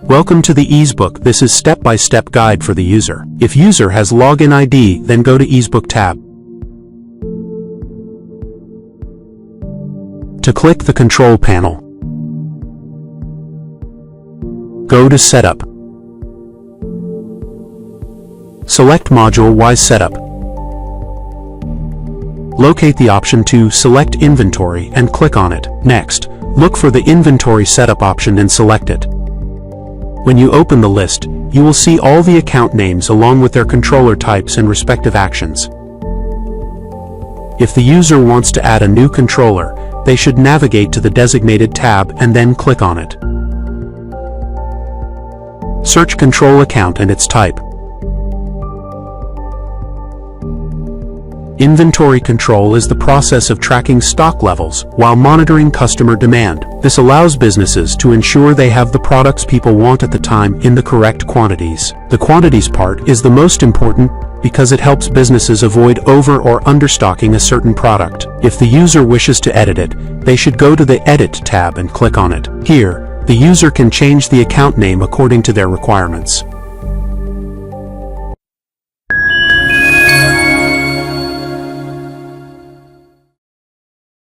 Welcome to the EEZBOOK. This is step-by-step guide for the user. If user has login ID, then go to EEZBOOK tab. To click the control panel, go to Setup. Select Module-wise Setup. Locate the option to Select Inventory and click on it. Next, look for the Inventory Setup option and select it. When you open the list, you will see all the account names along with their controller types and respective actions. If the user wants to add a new controller, they should navigate to the designated tab and then click on it. Search Control Account and its type. Inventory control is the process of tracking stock levels while monitoring customer demand. This allows businesses to ensure they have the products people want at the time in the correct quantities. The quantities part is the most important because it helps businesses avoid over or understocking a certain product. If the user wishes to edit it, they should go to the Edit tab and click on it. Here, the user can change the account name according to their requirements.